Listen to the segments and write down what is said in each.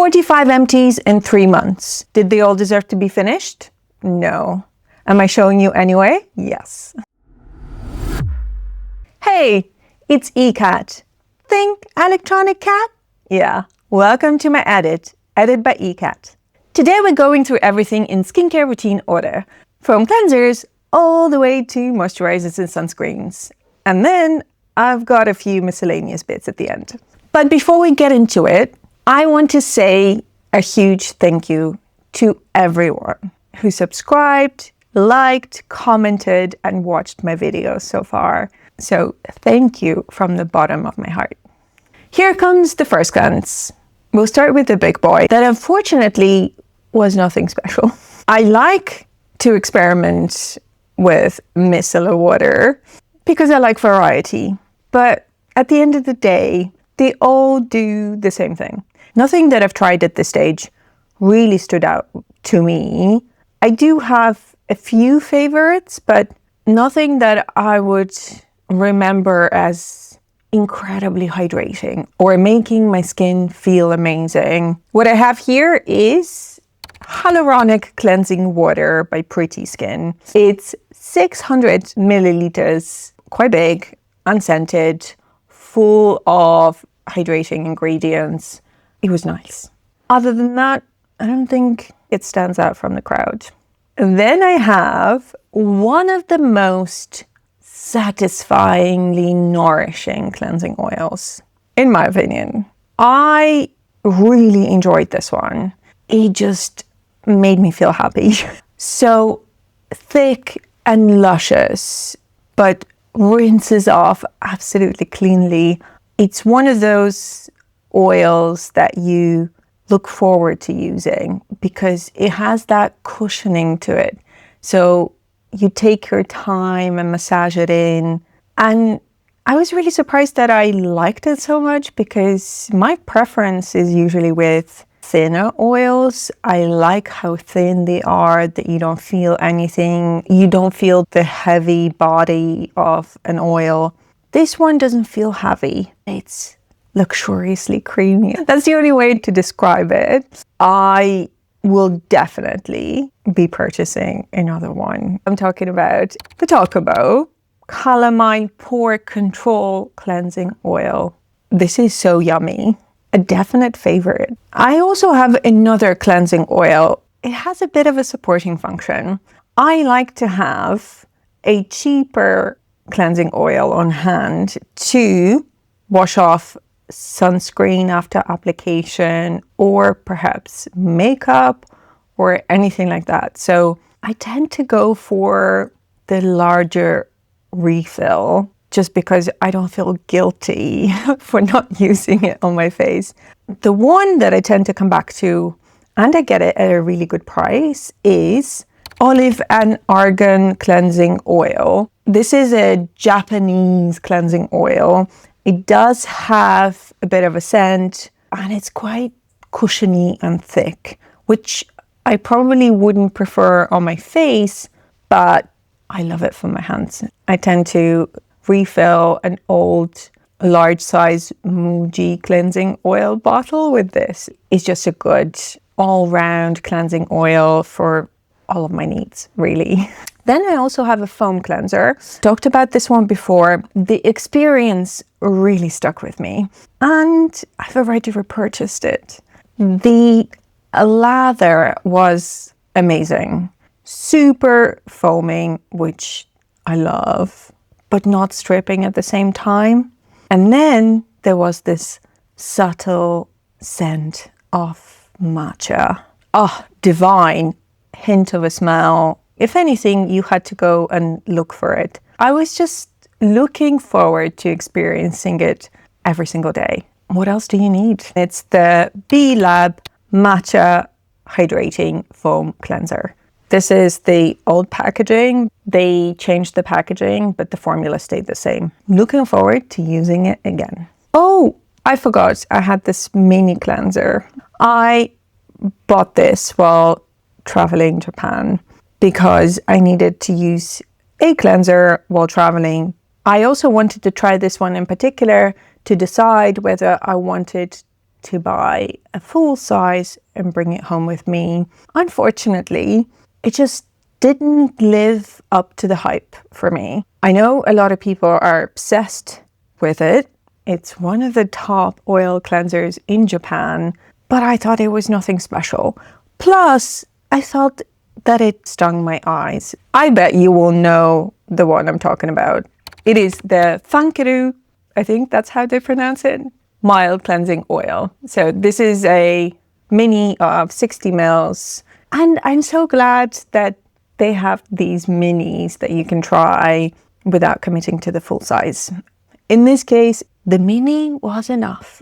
45 empties in 3 months. Did they all deserve to be finished? No. Am I showing you anyway? Yes. Hey, it's ECAT. Think electronic cat? Yeah. Welcome to my edit by ECAT. Today we're going through everything in skincare routine order, from cleansers all the way to moisturizers and sunscreens. And then I've got a few miscellaneous bits at the end. But before we get into it, I want to say a huge thank you to everyone who subscribed, liked, commented, and watched my videos so far. So thank you from the bottom of my heart. Here comes the first cleanse. We'll start with the big boy that unfortunately was nothing special. I like to experiment with micellar water because I like variety. But at the end of the day, they all do the same thing. Nothing that I've tried at this stage really stood out to me. I do have a few favorites, but nothing that I would remember as incredibly hydrating or making my skin feel amazing. What I have here is Hyaluronic Cleansing Water by PRETTYSKIN. It's 600 milliliters, quite big, unscented, full of hydrating ingredients. It was nice. Other than that, I don't think it stands out from the crowd. And then I have one of the most satisfyingly nourishing cleansing oils, in my opinion. I really enjoyed this one. It just made me feel happy. So thick and luscious, but rinses off absolutely cleanly. It's one of those oils that you look forward to using because it has that cushioning to it. So you take your time and massage it in. And I was really surprised that I liked it so much because my preference is usually with thinner oils. I like how thin they are, that you don't feel anything. You don't feel the heavy body of an oil. This one doesn't feel heavy. It's luxuriously creamy. That's the only way to describe it. I will definitely be purchasing another one. I'm talking about the TOCOBO Calamine Pore Control Cleansing Oil. This is so yummy. A definite favorite. I also have another cleansing oil. It has a bit of a supporting function. I like to have a cheaper cleansing oil on hand to wash off sunscreen after application, or perhaps makeup or anything like that. So I tend to go for the larger refill just because I don't feel guilty for not using it on my face. The one that I tend to come back to, and I get it at a really good price, is Olive and Argan Cleansing Oil. This is a Japanese cleansing oil. It does have a bit of a scent and it's quite cushiony and thick, which I probably wouldn't prefer on my face, but I love it for my hands. I tend to refill an old large size Muji cleansing oil bottle with this. It's just a good all-round cleansing oil for all of my needs, really. Then I also have a foam cleanser. Talked about this one before. The experience really stuck with me and I've already repurchased it. The lather was amazing. Super foaming, which I love, but not stripping at the same time. And then there was this subtle scent of matcha. Oh, divine. Hint of a smell. If anything, you had to go and look for it. I was just looking forward to experiencing it every single day. What else do you need? It's the B-Lab Matcha Hydrating Foam Cleanser. This is the old packaging. They changed the packaging, but the formula stayed the same. Looking forward to using it again. Oh, I forgot. I had this mini cleanser. I bought this while traveling Japan because I needed to use a cleanser while traveling. I also wanted to try this one in particular to decide whether I wanted to buy a full size and bring it home with me. Unfortunately, it just didn't live up to the hype for me. I know a lot of people are obsessed with it. It's one of the top oil cleansers in Japan, but I thought it was nothing special. Plus, I felt that it stung my eyes. I bet you will know the one I'm talking about. It is the Fancl, I think that's how they pronounce it, mild cleansing oil. So this is a mini of 60 mils. And I'm so glad that they have these minis that you can try without committing to the full size. In this case, the mini was enough.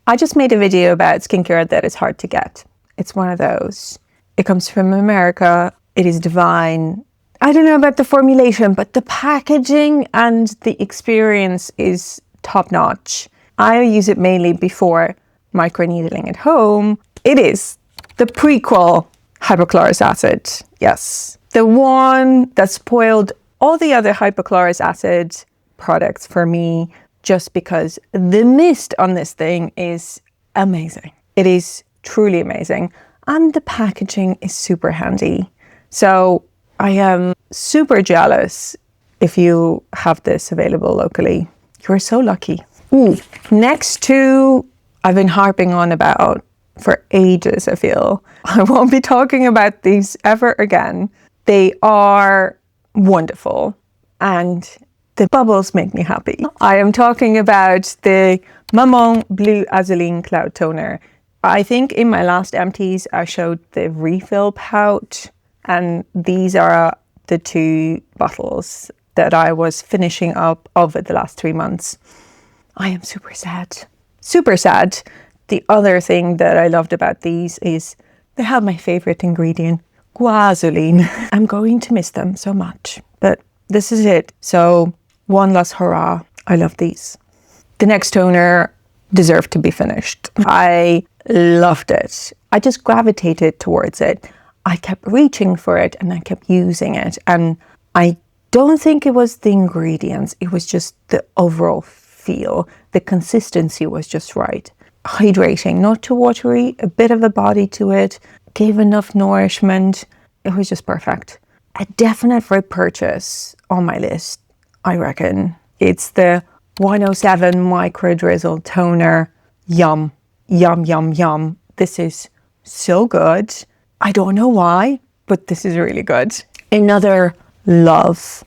I just made a video about skincare that is hard to get. It's one of those. It comes from America. It is divine. I don't know about the formulation, but the packaging and the experience is top notch. I use it mainly before microneedling at home. It is the prequel hypochlorous acid. Yes. The one that spoiled all the other hypochlorous acid products for me, just because the mist on this thing is amazing. It is truly amazing. And the packaging is super handy. So I am super jealous if you have this available locally. You're so lucky. Ooh, next two I've been harping on about for ages, I feel. I won't be talking about these ever again. They are wonderful and the bubbles make me happy. I am talking about the MAMONDE Blue Azulene Cloud Toner. I think in my last Empties I showed the refill pouch, and these are the two bottles that I was finishing up over the last 3 months. I am super sad. Super sad. The other thing that I loved about these is they have my favorite ingredient, guasoline. I'm going to miss them so much, but this is it. So one last hurrah. I love these. The next toner deserved to be finished. I loved it. I just gravitated towards it. I kept reaching for it and I kept using it. And I don't think it was the ingredients. It was just the overall feel. The consistency was just right. Hydrating, not too watery, a bit of a body to it, gave enough nourishment. It was just perfect. A definite repurchase on my list, I reckon. It's the 107 Micro Drizzle Toner. Yum, yum, yum, yum. This is so good. I don't know why, but this is really good. Another love.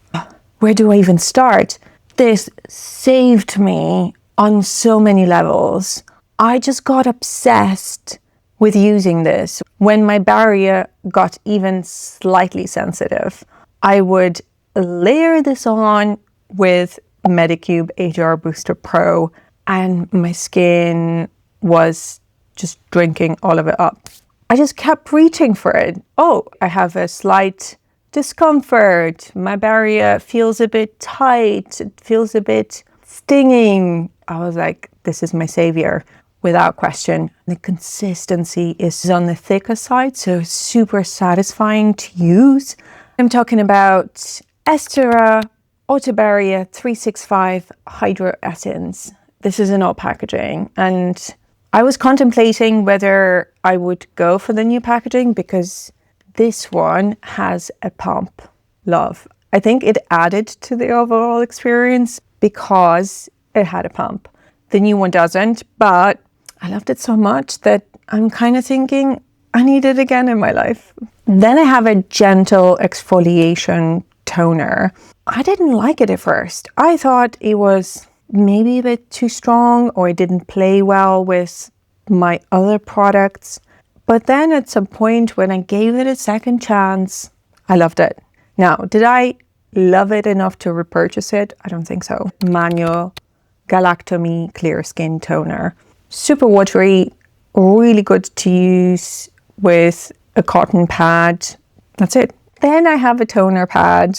Where do I even start? This saved me on so many levels. I just got obsessed with using this. When my barrier got even slightly sensitive, I would layer this on with Medicube HR Booster Pro, and my skin was just drinking all of it up. I just kept reaching for it. Oh, I have a slight discomfort. My barrier feels a bit tight. It feels a bit stinging. I was like, this is my savior, without question. The consistency is on the thicker side, so super satisfying to use. I'm talking about AESTURA Auto Barrier 365 Hydro Essence. This is in all packaging, and I was contemplating whether I would go for the new packaging because this one has a pump. Love. I think it added to the overall experience because it had a pump. The new one doesn't, but I loved it so much that I'm kind of thinking I need it again in my life. Then I have a gentle exfoliation toner. I didn't like it at first. I thought it was maybe a bit too strong, or it didn't play well with my other products. But then at some point when I gave it a second chance, I loved it. Now, did I love it enough to repurchase it? I don't think so. Manual Galactomy Clearskin Toner. Super watery, really good to use with a cotton pad. That's it. Then I have a toner pad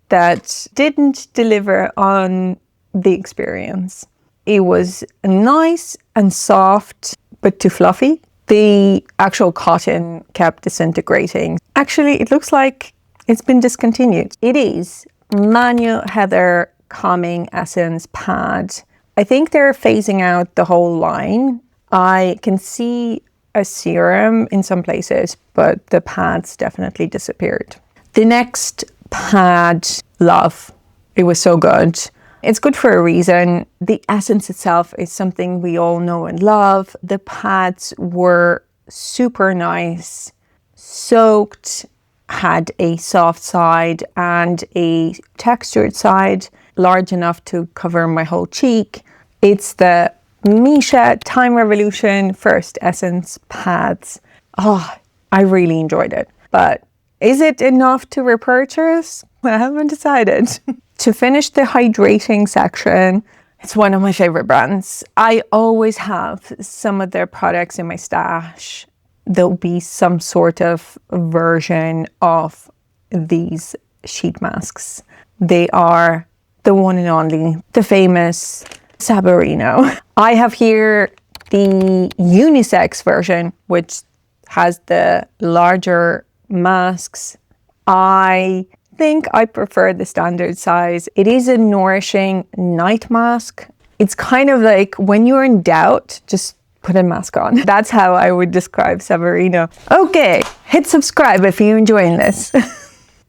that didn't deliver on the experience. It was nice and soft, but too fluffy. The actual cotton kept disintegrating. Actually, it looks like it's been discontinued. It is Manual Heather Calming Essence Pad. I think they're phasing out the whole line. I can see a serum in some places, but the pads definitely disappeared. The next pad, love. It was so good. It's good for a reason. The essence itself is something we all know and love. The pads were super nice, soaked, had a soft side and a textured side, large enough to cover my whole cheek. It's the MISSHA Time Revolution First Essence pads. Oh, I really enjoyed it. But is it enough to repurchase? I haven't decided. To finish the hydrating section, it's one of my favorite brands. I always have some of their products in my stash. There'll be some sort of version of these sheet masks. They are the one and only, the famous Saborino. I have here the unisex version, which has the larger masks. I think I prefer the standard size. It is a nourishing night mask. It's kind of like when you're in doubt, just put a mask on. That's how I would describe Saborino. Okay, hit subscribe if you're enjoying this.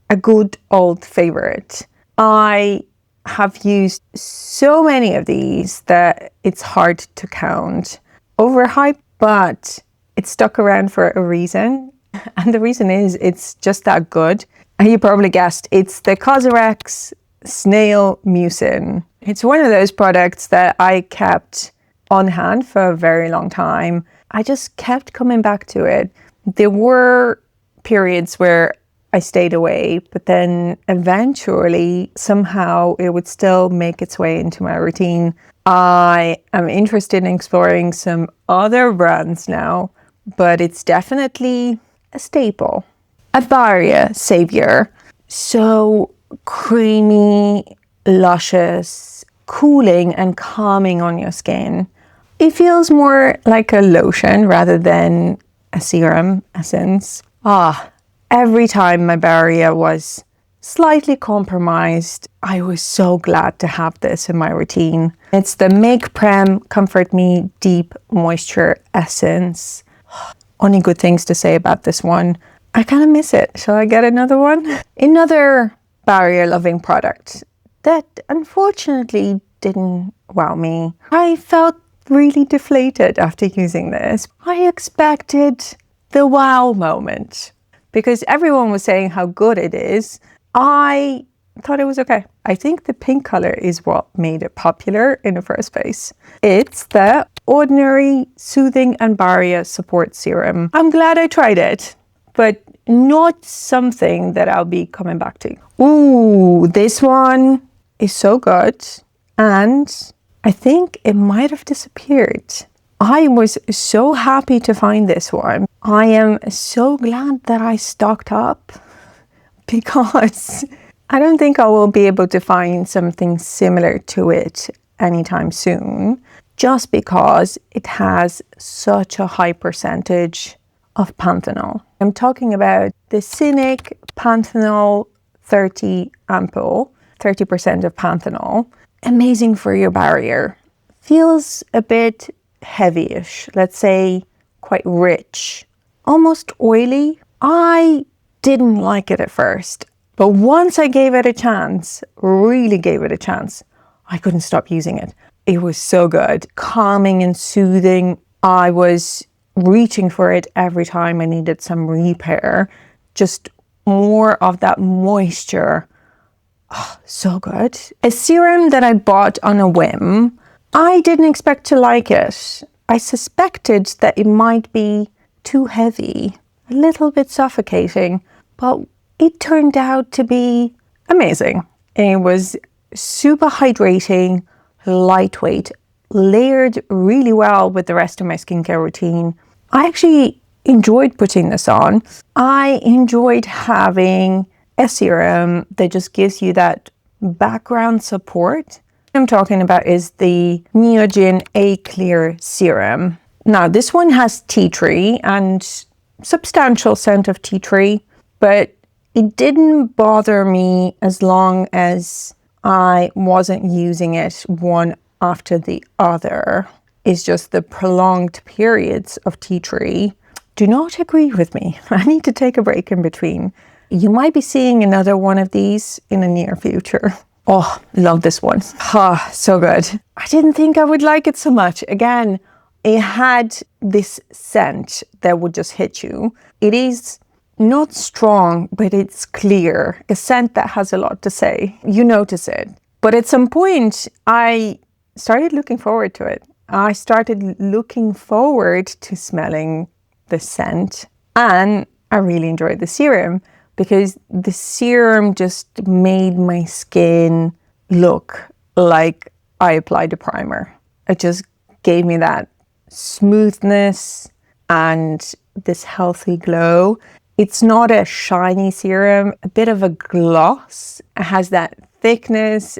A good old favorite. I have used so many of these that it's hard to count. Overhyped, but it stuck around for a reason. And the reason is it's just that good. And you probably guessed, it's the COSRX Snail Mucin. It's one of those products that I kept on hand for a very long time. I just kept coming back to it. There were periods where I stayed away, but then eventually somehow it would still make its way into my routine. I am interested in exploring some other brands now, but it's definitely a staple. A barrier savior. So creamy, luscious, cooling and calming on your skin. It feels more like a lotion rather than a serum essence. Every time my barrier was slightly compromised, I was so glad to have this in my routine. It's the Make Prem Comfort Me Deep Moisture Essence. Only good things to say about this one. I kind of miss it. Shall I get another one? Another barrier loving product that unfortunately didn't wow me. I felt really deflated after using this. I expected the wow moment because everyone was saying how good it is. I thought it was okay. I think the pink color is what made it popular in the first place. It's the Ordinary Soothing and Barrier Support Serum. I'm glad I tried it, but not something that I'll be coming back to. Ooh, this one is so good. And I think it might have disappeared. I was so happy to find this one. I am so glad that I stocked up because I don't think I will be able to find something similar to it anytime soon, just because it has such a high percentage of panthenol. I'm talking about the Cynic Panthenol 30 ampoule, 30% of panthenol. Amazing for your barrier. Feels a bit heavyish, let's say quite rich, almost oily. I didn't like it at first, but once I gave it a chance, really gave it a chance, I couldn't stop using it. It was so good, calming and soothing. I was reaching for it every time I needed some repair, just more of that moisture. Oh, so good. A serum that I bought on a whim. I didn't expect to like it. I suspected that it might be too heavy, a little bit suffocating, but it turned out to be amazing. It was super hydrating, lightweight, layered really well with the rest of my skincare routine. I actually enjoyed putting this on. I enjoyed having a serum that just gives you that background support. I'm talking about is the Neogen A Clear Serum. Now this one has tea tree and substantial scent of tea tree, but it didn't bother me as long as I wasn't using it one after the other. is just the prolonged periods of tea tree do not agree with me. I need to take a break in between. You might be seeing another one of these in the near future. Oh, love this one. Ah, so good. I didn't think I would like it so much. Again, it had this scent that would just hit you. It is not strong, but it's clear. A scent that has a lot to say. You notice it. But at some point, I started looking forward to it. I started looking forward to smelling the scent. And I really enjoyed the serum because the serum just made my skin look like I applied a primer. It just gave me that smoothness and this healthy glow. It's not a shiny serum, a bit of a gloss. It has that thickness.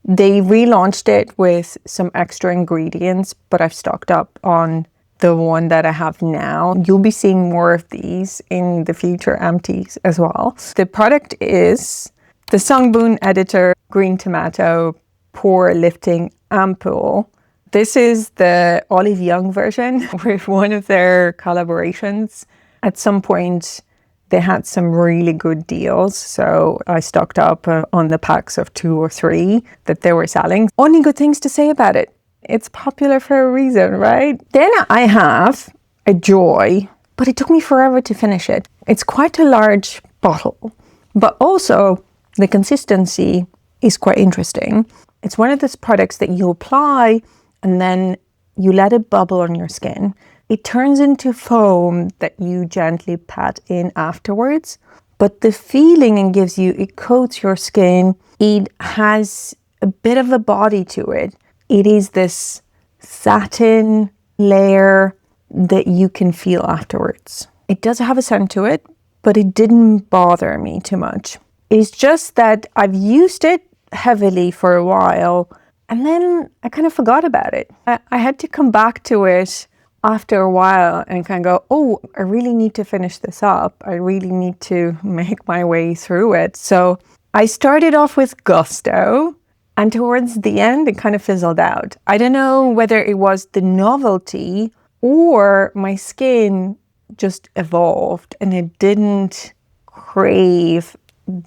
They relaunched it with some extra ingredients, but I've stocked up on the one that I have now. You'll be seeing more of these in the future empties as well. The product is the SUNGBOON Editor Green Tomato Pore Lifting Ampoule. This is the Olive Young version with one of their collaborations. At some point, they had some really good deals, so I stocked up on the packs of 2 or 3 that they were selling. Only good things to say about it. It's popular for a reason, right? Then I have a Joy, but it took me forever to finish it. It's quite a large bottle, but also the consistency is quite interesting. It's one of those products that you apply and then you let it bubble on your skin. It turns into foam that you gently pat in afterwards, but the feeling it gives you, it coats your skin. It has a bit of a body to it. It is this satin layer that you can feel afterwards. It does have a scent to it, but it didn't bother me too much. It's just that I've used it heavily for a while and then I kind of forgot about it. I had to come back to it after a while and kind of go, oh, I really need to finish this up. I really need to make my way through it. So I started off with gusto. And towards the end, it kind of fizzled out. I don't know whether it was the novelty or my skin just evolved and it didn't crave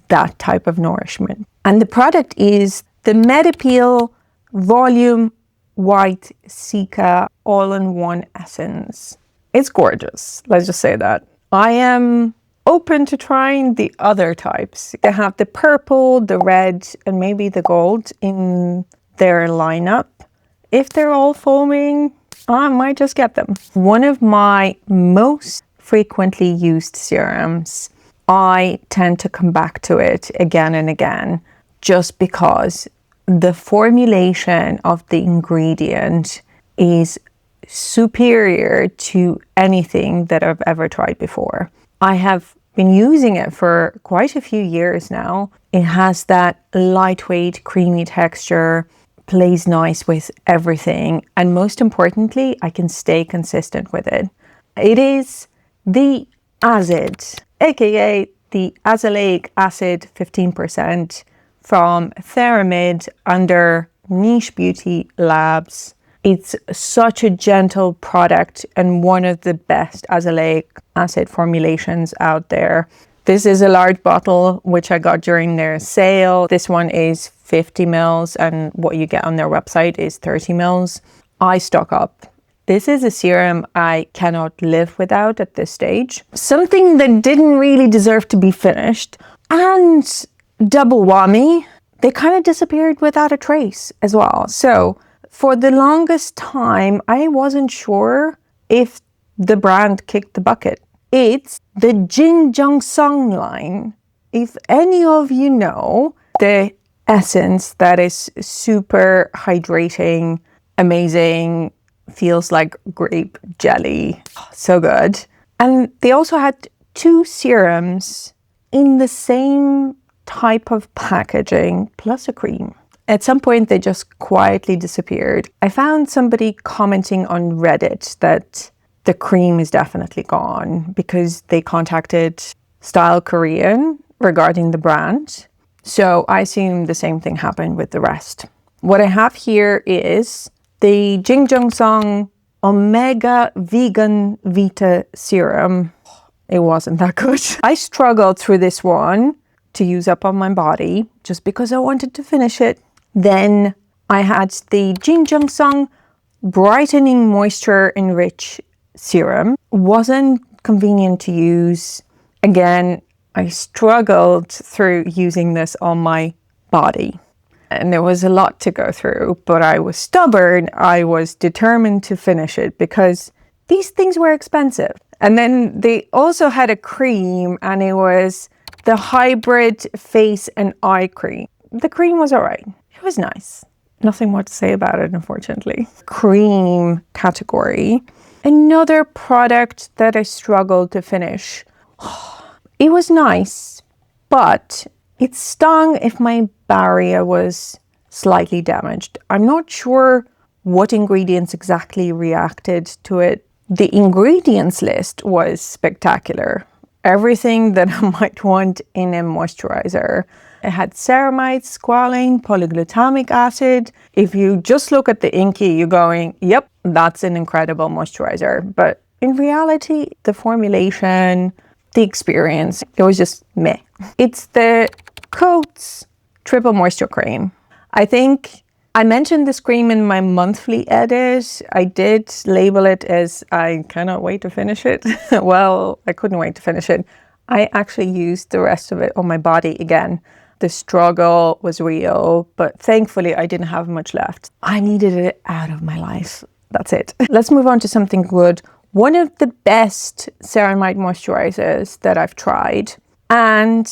that type of nourishment. And the product is the MEDIPEEL Volume White Cica All-in-One Essence. It's gorgeous. Let's just say that. I am open to trying the other types. They have the purple, the red, and maybe the gold in their lineup. If they're all foaming, I might just get them. One of my most frequently used serums, I tend to come back to it again and again, just because the formulation of the ingredient is superior to anything that I've ever tried before. I have been using it for quite a few years now. It has that lightweight, creamy texture, plays nice with everything, and most importantly, I can stay consistent with it. It is the acid, aka the Azelaic acid 15% from Theramid under Niche Beauty Labs. It's such a gentle product and one of the best azelaic acid formulations out there. This is a large bottle, which I got during their sale. This one is 50 mils and what you get on their website is 30 mils. I stock up. This is a serum I cannot live without at this stage. Something that didn't really deserve to be finished. And double whammy, they kind of disappeared without a trace as well. So for the longest time, I wasn't sure if the brand kicked the bucket. It's the Jin Jung Sung line. If any of you know the essence that is super hydrating, amazing, feels like grape jelly, so good. And they also had 2 serums in the same type of packaging plus a cream. At some point, they just quietly disappeared. I found somebody commenting on Reddit that the cream is definitely gone because they contacted Style Korean regarding the brand. So I assume the same thing happened with the rest. What I have here is the Jingjongsong Omega Vegan Vita Serum. It wasn't that good. I struggled through this one to use up on my body just because I wanted to finish it. Then I had the Jingjongsong Brightening Moisture Enrich Serum. Wasn't convenient to use. Again, I struggled through using this on my body. And there was a lot to go through, but I was stubborn. I was determined to finish it because these things were expensive. And then they also had a cream, and it was the hybrid face and eye cream. The cream was all right. It was nice. Nothing more to say about it, unfortunately. Cream category. Another product that I struggled to finish. It was nice, but it stung if my barrier was slightly damaged. I'm not sure what ingredients exactly reacted to it. The ingredients list was spectacular. Everything that I might want in a moisturizer. It had ceramide, squalane, polyglutamic acid. If you just look at the inky, you're going, yep, that's an incredible moisturizer. But in reality, the formulation, the experience, it was just meh. It's the Coats Triple Moisture Cream. I think I mentioned this cream in my monthly edit. I did label it as I cannot wait to finish it. Well, I couldn't wait to finish it. I actually used the rest of it on my body again. The struggle was real, but thankfully I didn't have much left. I needed it out of my life. That's it. Let's move on to something good. One of the best ceramide moisturizers that I've tried. And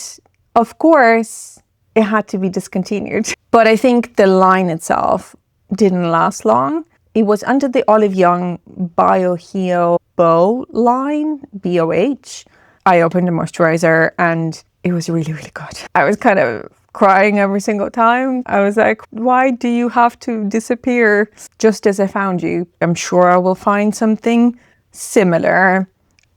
of course, it had to be discontinued. But I think the line itself didn't last long. It was under the Olive Young BioHeal Bow line, BOH. I opened the moisturizer and it was really, really good. I was kind of crying every single time. I was like, why do you have to disappear just as I found you? I'm sure I will find something similar.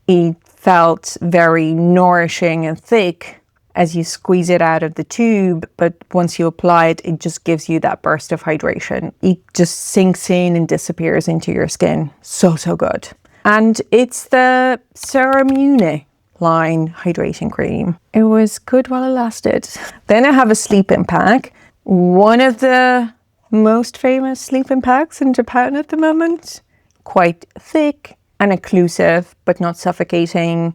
It felt very nourishing and thick as you squeeze it out of the tube, but once you apply it, it just gives you that burst of hydration. It just sinks in and disappears into your skin. So, so good. And it's the Ceramune line hydrating cream. It was good while it lasted. Then I have a sleep-in pack. One of the most famous sleep-in packs in Japan at the moment. Quite thick and occlusive, but not suffocating.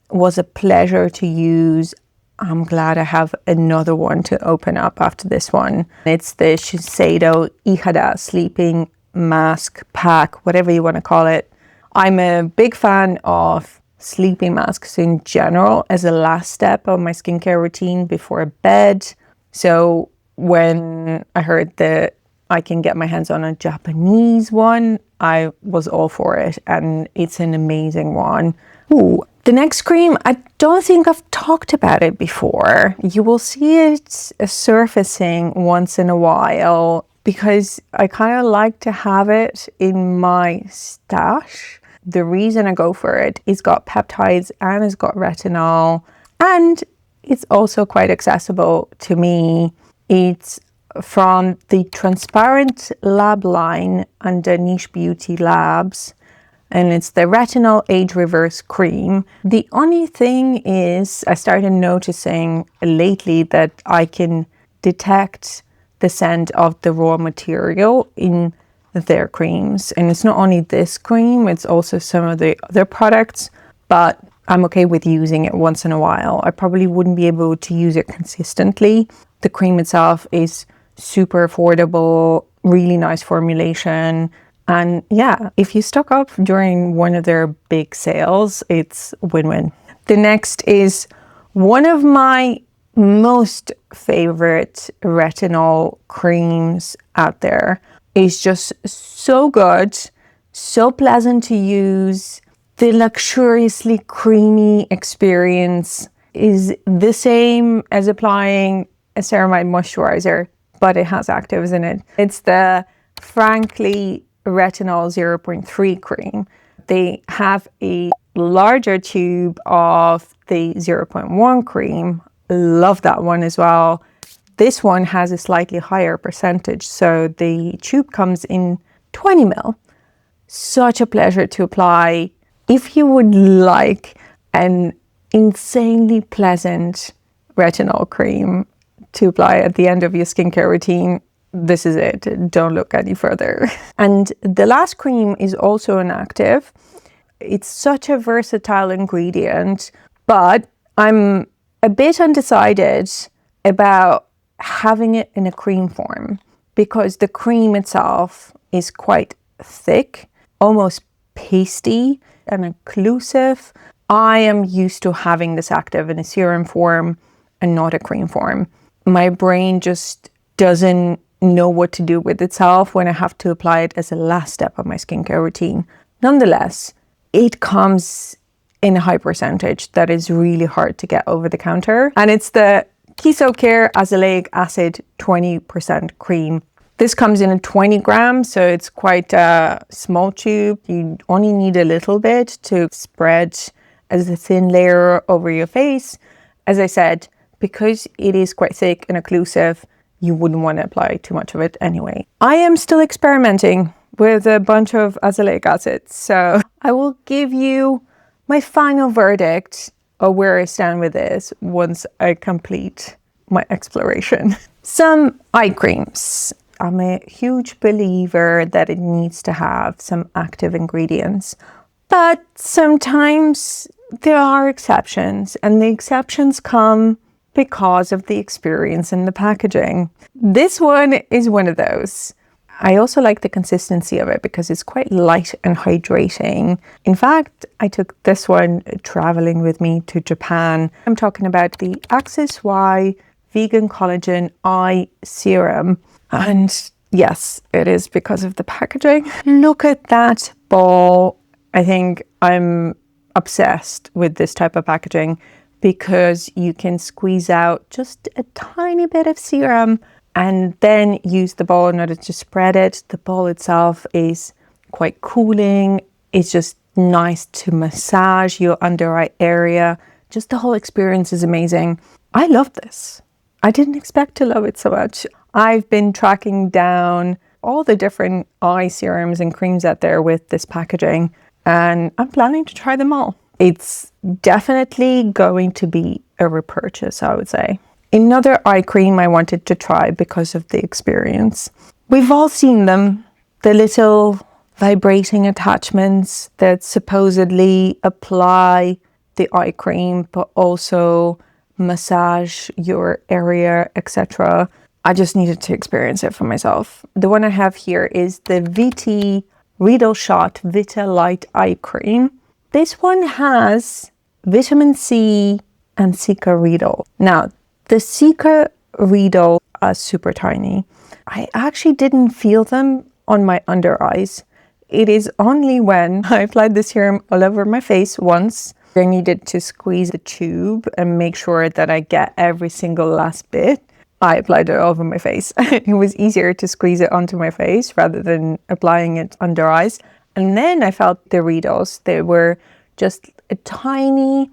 Was a pleasure to use. I'm glad I have another one to open up after this one. It's the Shiseido Ihara Sleeping Mask Pack, whatever you want to call it. I'm a big fan of sleeping masks in general as a last step of my skincare routine before bed. So when I heard that I can get my hands on a Japanese one, I was all for it, and it's an amazing one. Ooh. The next cream, I don't think I've talked about it before. You will see it surfacing once in a while because I kind of like to have it in my stash. The reason I go for it, it's got peptides and it's got retinol, and it's also quite accessible to me. It's from the Transparent Lab line under Niche Beauty Labs. And it's the Retinol Age Reverse Cream. The only thing is I started noticing lately that I can detect the scent of the raw material in their creams. And it's not only this cream, it's also some of the other products, but I'm okay with using it once in a while. I probably wouldn't be able to use it consistently. The cream itself is super affordable, really nice formulation. And yeah, if you stock up during one of their big sales, it's win-win. The next is one of my most favorite retinol creams out there. It's just so good, so pleasant to use. The luxuriously creamy experience is the same as applying a ceramide moisturizer, but it has actives in it. It's the Fancl Retinol 0.3 cream. They have a larger tube of the 0.1 cream. Love that one as well. This one has a slightly higher percentage, so the tube comes in 20 ml. Such a pleasure to apply. If you would like an insanely pleasant retinol cream to apply at the end of your skincare routine, this is it. Don't look any further. And the last cream is also an active. It's such a versatile ingredient, but I'm a bit undecided about having it in a cream form because the cream itself is quite thick, almost pasty and occlusive. I am used to having this active in a serum form and not a cream form. My brain just doesn't know what to do with itself when I have to apply it as a last step of my skincare routine. Nonetheless, it comes in a high percentage that is really hard to get over the counter. And it's the KisoCare Azelaic Acid 20% cream. This comes in a 20 grams, so it's quite a small tube. You only need a little bit to spread as a thin layer over your face. As I said, because it is quite thick and occlusive, you wouldn't want to apply too much of it anyway. I am still experimenting with a bunch of azelaic acids, so I will give you my final verdict of where I stand with this once I complete my exploration. Some eye creams. I'm a huge believer that it needs to have some active ingredients, but sometimes there are exceptions, and the exceptions come because of the experience in the packaging. This one is one of those. I also like the consistency of it because it's quite light and hydrating. In fact, I took this one traveling with me to Japan. I'm talking about the Axis Y Vegan Collagen Eye Serum. And yes, it is because of the packaging. Look at that ball. I think I'm obsessed with this type of packaging because you can squeeze out just a tiny bit of serum and then use the ball in order to spread it. The ball itself is quite cooling. It's just nice to massage your under eye area. Just the whole experience is amazing. I love this. I didn't expect to love it so much. I've been tracking down all the different eye serums and creams out there with this packaging, and I'm planning to try them all. It's definitely going to be a repurchase, I would say. Another eye cream I wanted to try because of the experience. We've all seen them, the little vibrating attachments that supposedly apply the eye cream, but also massage your area, etc. I just needed to experience it for myself. The one I have here is the VT Riedel Shot Vita-Light Eye Cream. This one has vitamin C and Cica Riedel. Now, the Cica Riedel are super tiny. I actually didn't feel them on my under eyes. It is only when I applied the serum all over my face once, I needed to squeeze the tube and make sure that I get every single last bit. I applied it all over my face. It was easier to squeeze it onto my face rather than applying it under eyes. And then I felt the Riedels. They were just a tiny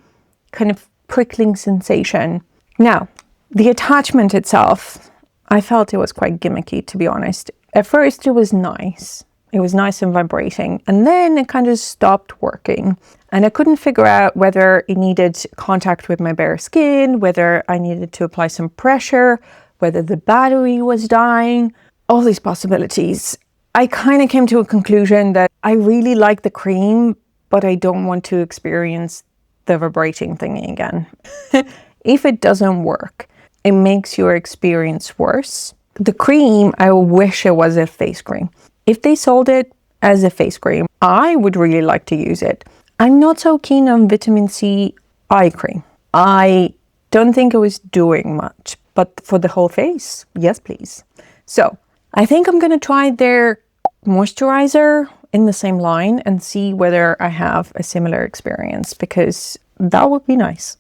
kind of prickling sensation. Now, the attachment itself, I felt it was quite gimmicky, to be honest. At first, it was nice. It was nice and vibrating. And then it kind of stopped working. And I couldn't figure out whether it needed contact with my bare skin, whether I needed to apply some pressure, whether the battery was dying, all these possibilities. I kind of came to a conclusion that I really like the cream, but I don't want to experience the vibrating thingy again. If it doesn't work, it makes your experience worse. The cream, I wish it was a face cream. If they sold it as a face cream, I would really like to use it. I'm not so keen on vitamin C eye cream. I don't think it was doing much, but for the whole face, yes, please. So I think I'm going to try their moisturizer in the same line and see whether I have a similar experience, because that would be nice.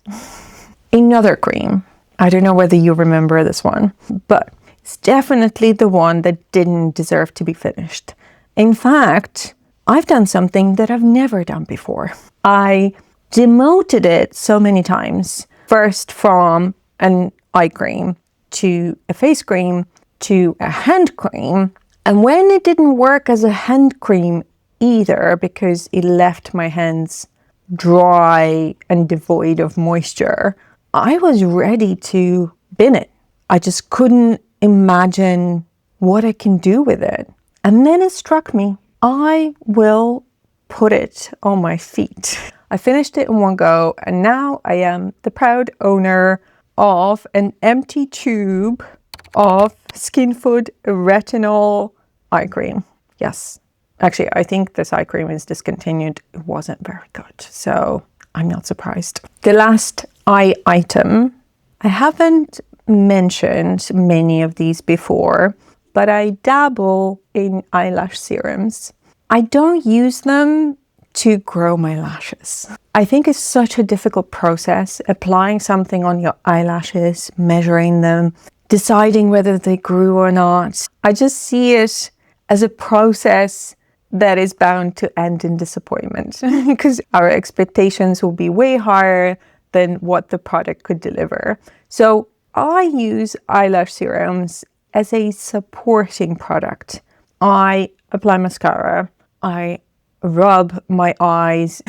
Another cream. I don't know whether you remember this one, but it's definitely the one that didn't deserve to be finished. In fact, I've done something that I've never done before. I demoted it so many times. First from an eye cream to a face cream to a hand cream, And when it didn't work as a hand cream either, because it left my hands dry and devoid of moisture, I was ready to bin it. I just couldn't imagine what I can do with it. And then it struck me, I will put it on my feet. I finished it in one go, and now I am the proud owner of an empty tube of SKINFOOD retinol eye cream. Yes. Actually, I think this eye cream is discontinued. It wasn't very good, so I'm not surprised. The last eye item, I haven't mentioned many of these before, but I dabble in eyelash serums. I don't use them to grow my lashes. I think it's such a difficult process, applying something on your eyelashes, measuring them, deciding whether they grew or not. I just see it as a process that is bound to end in disappointment because our expectations will be way higher than what the product could deliver. So I use eyelash serums as a supporting product. I apply mascara, I rub my eyes,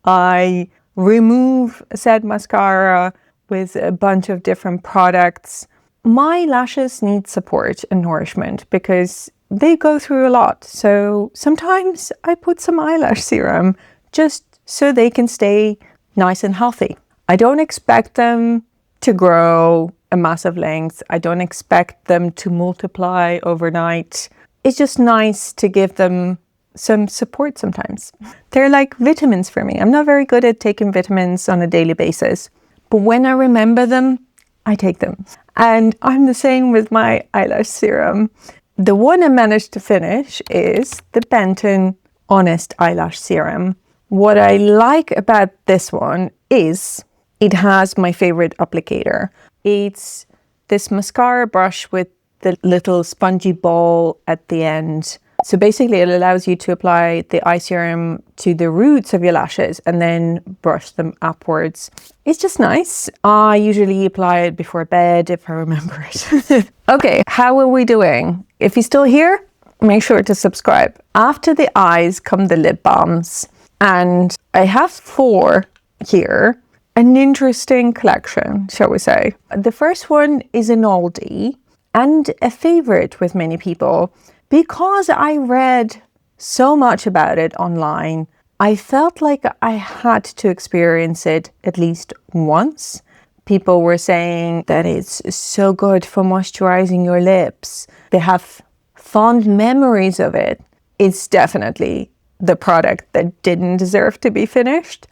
I remove said mascara with a bunch of different products. My lashes need support and nourishment because they go through a lot. So sometimes I put some eyelash serum just so they can stay nice and healthy. I don't expect them to grow a massive length. I don't expect them to multiply overnight. It's just nice to give them some support sometimes. They're like vitamins for me. I'm not very good at taking vitamins on a daily basis, but when I remember them, I take them. And I'm the same with my eyelash serum. The one I managed to finish is the Benton Honest Eyelash Serum. What I like about this one is it has my favorite applicator. It's this mascara brush with the little spongy ball at the end. So basically it allows you to apply the eye serum to the roots of your lashes and then brush them upwards. It's just nice. I usually apply it before bed if I remember it. Okay, how are we doing? If you're still here, make sure to subscribe. After the eyes come the lip balms, and I have 4 here. An interesting collection, shall we say. The first one is an oldie and a favorite with many people. Because I read so much about it online, I felt like I had to experience it at least once. People were saying that it's so good for moisturizing your lips. They have fond memories of it. It's definitely the product that didn't deserve to be finished,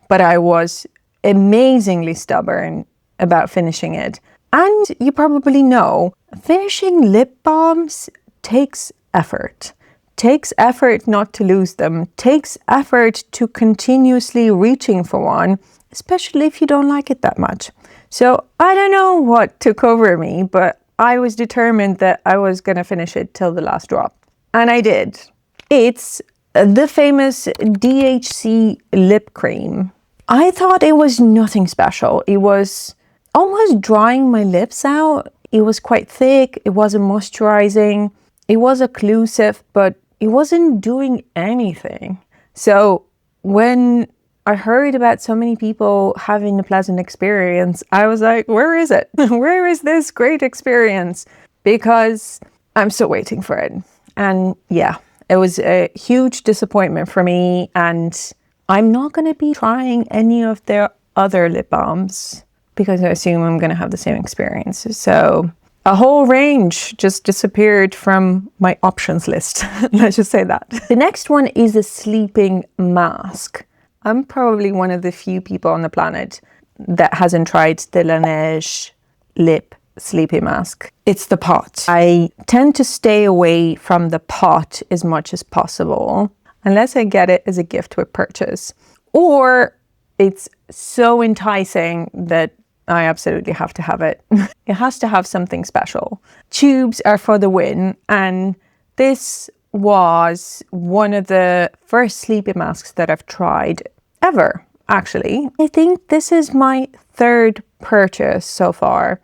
but I was amazingly stubborn about finishing it. And you probably know, finishing lip balms takes effort. Takes effort not to lose them. Takes effort to continuously reaching for one, especially if you don't like it that much. So I don't know what took over me, but I was determined that I was going to finish it till the last drop. And I did. It's the famous DHC Lip Cream. I thought it was nothing special. It was almost drying my lips out. It was quite thick. It wasn't moisturizing. It was occlusive, but it wasn't doing anything. So when I heard about so many people having a pleasant experience, I was like, where is it? Where is this great experience? Because I'm still waiting for it. And yeah, it was a huge disappointment for me. And I'm not going to be trying any of their other lip balms because I assume I'm going to have the same experience. So a whole range just disappeared from my options list. Let's just say that. The next one is a sleeping mask. I'm probably one of the few people on the planet that hasn't tried the Laneige lip sleeping mask. It's the pot. I tend to stay away from the pot as much as possible, unless I get it as a gift with purchase. Or it's so enticing that I absolutely have to have it. It has to have something special. Tubes are for the win, and this was one of the first sleeping masks that I've tried ever, actually. I think this is my 3rd purchase so far.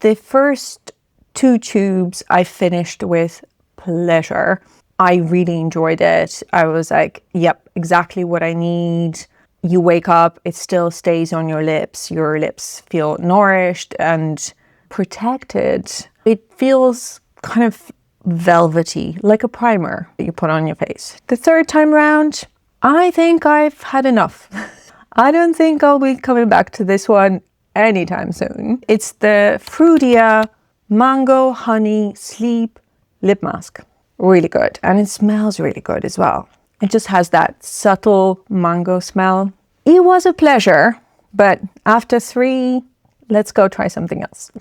The first 2 tubes I finished with pleasure. I really enjoyed it. I was like, yep, exactly what I need. You wake up, it still stays on your lips. Your lips feel nourished and protected. It feels kind of velvety, like a primer that you put on your face. The third time around, I think I've had enough. I don't think I'll be coming back to this one anytime soon. It's the Fruitia Mango Honey Sleep Lip Mask. Really good. And it smells really good as well. It just has that subtle mango smell. It was a pleasure, but after 3, let's go try something else.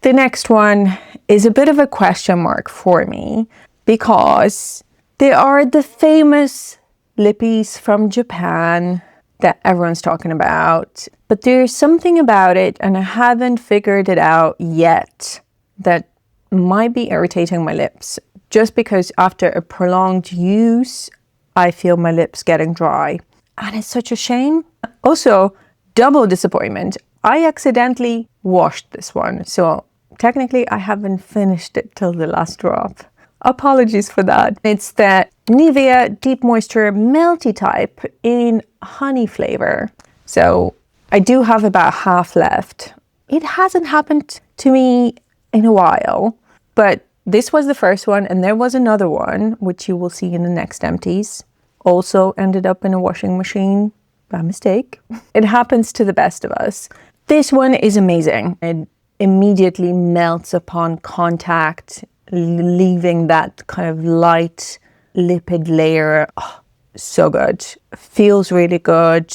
The next one is a bit of a question mark for me because they are the famous lippies from Japan that everyone's talking about. But there's something about it, and I haven't figured it out yet, that might be irritating my lips. Just because after a prolonged use, I feel my lips getting dry. And it's such a shame. Also, double disappointment. I accidentally washed this one. So technically, I haven't finished it till the last drop. Apologies for that. It's the Nivea Deep Moisture Melty Type in honey flavor. So I do have about half left. It hasn't happened to me in a while, but this was the first one, and there was another one, which you will see in the next Empties. Also ended up in a washing machine by mistake. It happens to the best of us. This one is amazing. It immediately melts upon contact, leaving that kind of light lipid layer. Oh, so good. Feels really good,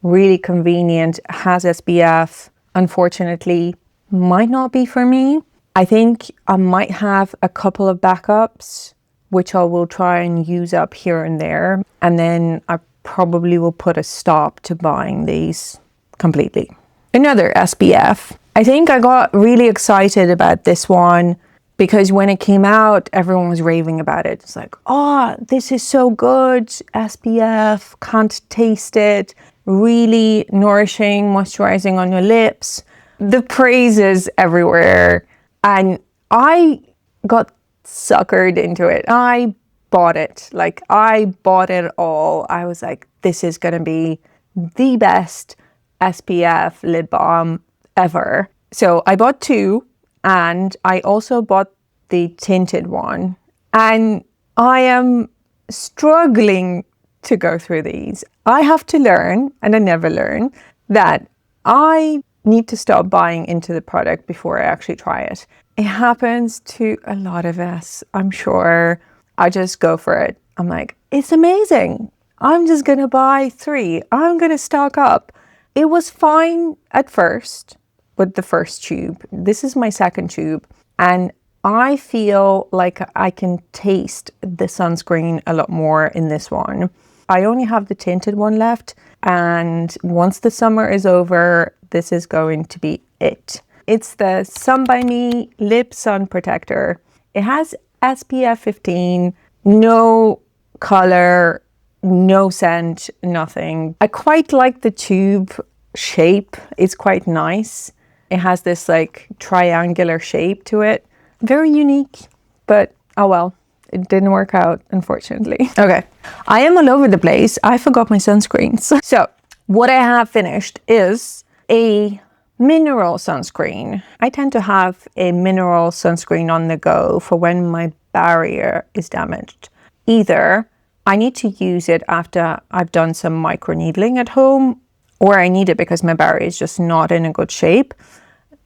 really convenient, has SPF. Unfortunately, might not be for me. I think I might have a couple of backups, which I will try and use up here and there. And then I probably will put a stop to buying these completely. Another SPF. I think I got really excited about this one because when it came out, everyone was raving about it. It's like, oh, this is so good. SPF, can't taste it. Really nourishing, moisturizing on your lips. The praises everywhere. And I got suckered into it. I bought it. Like, I bought it all. I was like, this is going to be the best SPF lip balm ever. So I bought 2, and I also bought the tinted one. And I am struggling to go through these. I have to learn, and I never learn, that I need to stop buying into the product before I actually try it. It happens to a lot of us, I'm sure. I just go for it. I'm like, it's amazing. I'm just going to buy 3. I'm going to stock up. It was fine at first with the first tube. This is my second tube. And I feel like I can taste the sunscreen a lot more in this one. I only have the tinted one left. And once the summer is over, this is going to be it. It's the Sun By Me Lip Sun Protector. It has SPF 15, no color, no scent, nothing. I quite like the tube shape. It's quite nice. It has this like triangular shape to it. Very unique, but oh well. It didn't work out, unfortunately. Okay, I am all over the place. I forgot my sunscreens. So what I have finished is a mineral sunscreen. I tend to have a mineral sunscreen on the go for when my barrier is damaged. Either I need to use it after I've done some microneedling at home, or I need it because my barrier is just not in a good shape.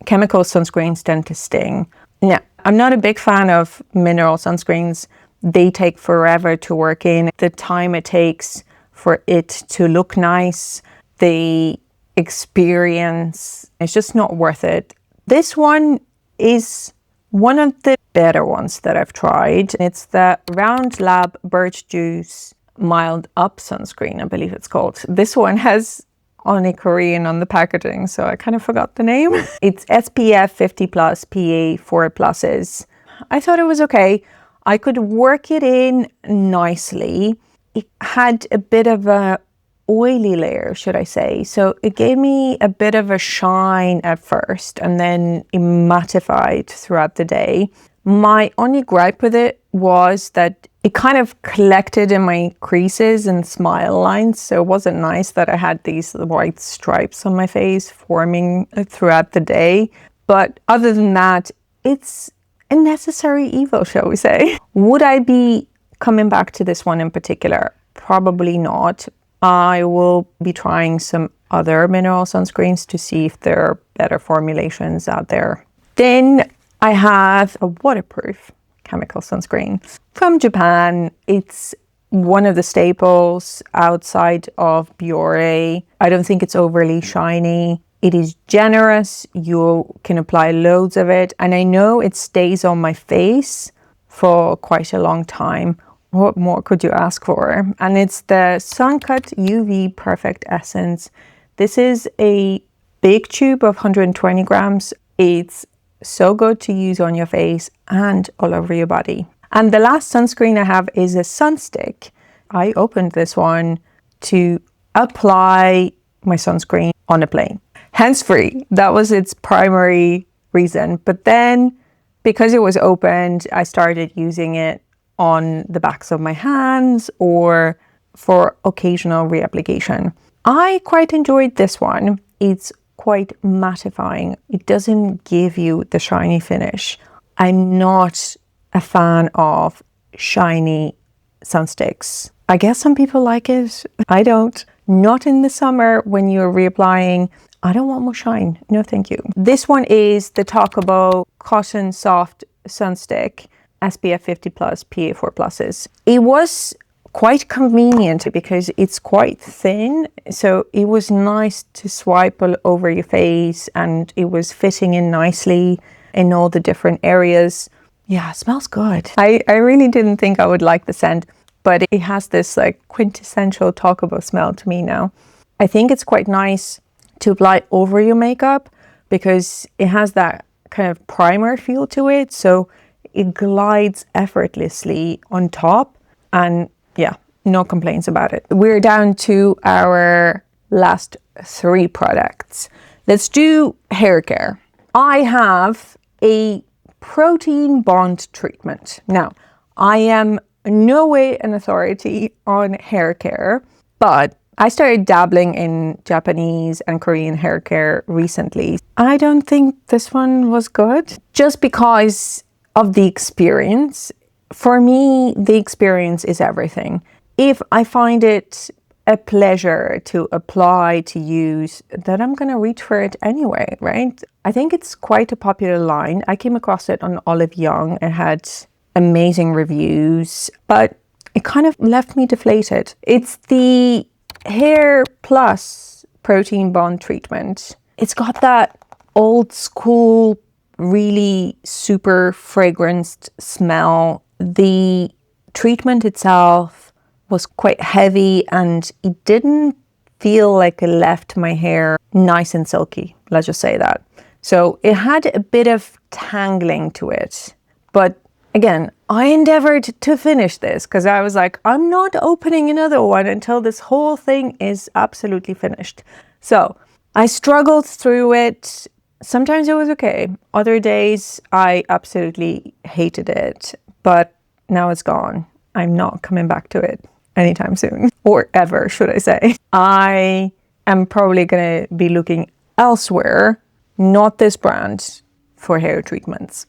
Chemical sunscreens tend to sting. Now, I'm not a big fan of mineral sunscreens. They take forever to work in. The time it takes for it to look nice, the experience, it's just not worth it. This one is one of the better ones that I've tried. It's the Round Lab Birch Juice Mild Up Sunscreen, I believe it's called. This one has only Korean on the packaging, so I kind of forgot the name. It's SPF 50 plus, PA 4 pluses. I thought it was okay. I could work it in nicely. It had a bit of a oily layer, should I say. So it gave me a bit of a shine at first, and then it mattified throughout the day. My only gripe with it was that it kind of collected in my creases and smile lines. So it wasn't nice that I had these white stripes on my face forming throughout the day. But other than that, it's a necessary evil, shall we say. Would I be coming back to this one in particular? Probably not. I will be trying some other mineral sunscreens to see if there are better formulations out there. Then I have a waterproof chemical sunscreen from Japan. It's one of the staples outside of Pore. I don't think it's overly shiny. It is generous. You can apply loads of it. And I know it stays on my face for quite a long time. What more could you ask for? And it's the Suncut UV Perfect Essence. This is a big tube of 120 grams. It's so good to use on your face and all over your body. And the last sunscreen I have is a Sunstick. I opened this one to apply my sunscreen on a plane. Hands-free, that was its primary reason. But then, because it was opened, I started using it on the backs of my hands or for occasional reapplication. I quite enjoyed this one. It's quite mattifying. It doesn't give you the shiny finish. I'm not a fan of shiny sunsticks. I guess some people like it. I don't. Not in the summer when you're reapplying. I don't want more shine. No, thank you. This one is the TOCOBO Cotton Soft Sunstick SPF 50 plus PA4 pluses. It was quite convenient because it's quite thin, so it was nice to swipe all over your face and it was fitting in nicely in all the different areas. Yeah, it smells good. I really didn't think I would like the scent, but it has this like quintessential TOCOBO smell to me now. I think it's quite nice to apply over your makeup because it has that kind of primer feel to it, so it glides effortlessly on top, and yeah, no complaints about it. We're down to our last 3 products. Let's do hair care. I have a protein bond treatment. Now, I am no way an authority on hair care, but I started dabbling in Japanese and Korean hair care recently. I don't think this one was good, just because of the experience. For me, the experience is everything. If I find it a pleasure to apply, to use, then I'm gonna reach for it anyway, right? I think it's quite a popular line. I came across it on Olive Young. It had amazing reviews, but it kind of left me deflated. It's the Hair Plus Protein Bond Treatment. It's got that old school, really super fragranced smell. The treatment itself was quite heavy and it didn't feel like it left my hair nice and silky, let's just say that. So it had a bit of tangling to it. But again, I endeavored to finish this because I was like, I'm not opening another one until this whole thing is absolutely finished. So I struggled through it. Sometimes it was okay. Other days I absolutely hated it, but now it's gone. I'm not coming back to it anytime soon, or ever, should I say. I am probably going to be looking elsewhere, not this brand, for hair treatments.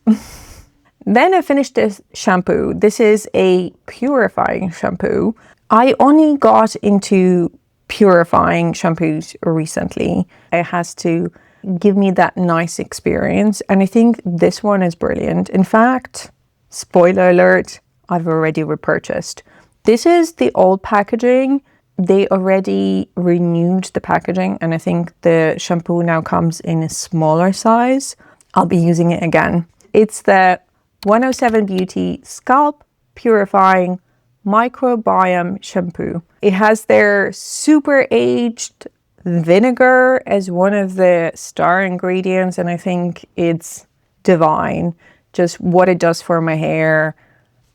Then I finished this shampoo. This is a purifying shampoo. I only got into purifying shampoos recently. It has to give me that nice experience, and I think this one is brilliant. In fact, spoiler alert, I've already repurchased. This is the old packaging. They already renewed the packaging, and I think the shampoo now comes in a smaller size. I'll be using it again. It's the 107 Beauty Scalp Purifying Microbiome Shampoo. It has their super aged vinegar as one of the star ingredients, and I think it's divine, just what it does for my hair.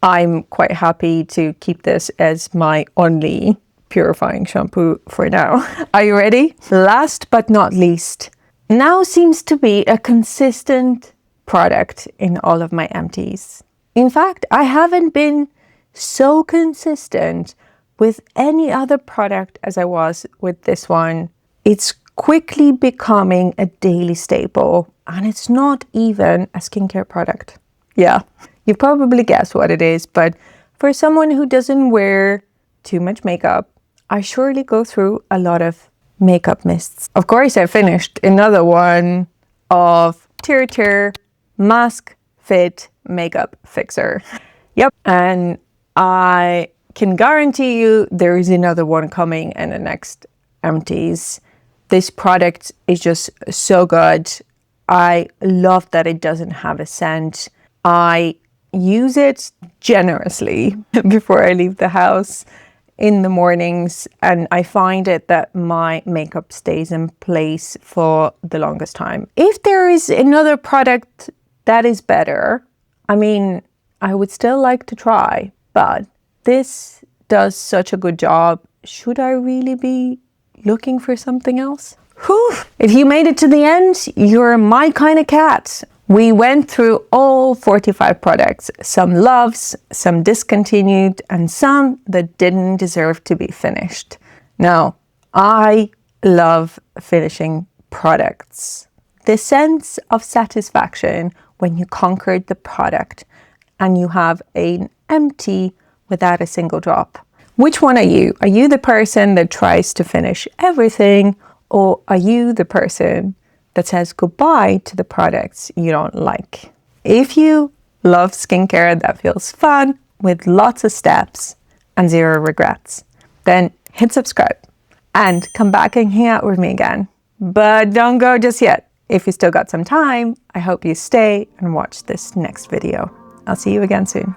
I'm quite happy to keep this as my only purifying shampoo for now. Are you ready? Last but not least, now seems to be a consistent product in all of my empties. In fact, I haven't been so consistent with any other product as I was with this one. It's quickly becoming a daily staple, and it's not even a skincare product. Yeah, you probably guessed what it is, but for someone who doesn't wear too much makeup, I surely go through a lot of makeup mists. Of course, I finished another one of Tear Mask Fit Makeup Fixer. Yep, and I can guarantee you there is another one coming in the next empties. This product is just so good. I love that it doesn't have a scent. I use it generously before I leave the house in the mornings, and I find it that my makeup stays in place for the longest time. If there is another product that is better, I mean, I would still like to try, but this does such a good job. Should I really be looking for something else? Whew. If you made it to the end, you're my kind of cat. We went through all 45 products, some loves, some discontinued, and some that didn't deserve to be finished. Now, I love finishing products. The sense of satisfaction when you conquered the product and you have an empty without a single drop. Which one are you? Are you the person that tries to finish everything, or are you the person that says goodbye to the products you don't like? If you love skincare that feels fun with lots of steps and zero regrets, then hit subscribe and come back and hang out with me again. But don't go just yet. If you still got some time, I hope you stay and watch this next video. I'll see you again soon.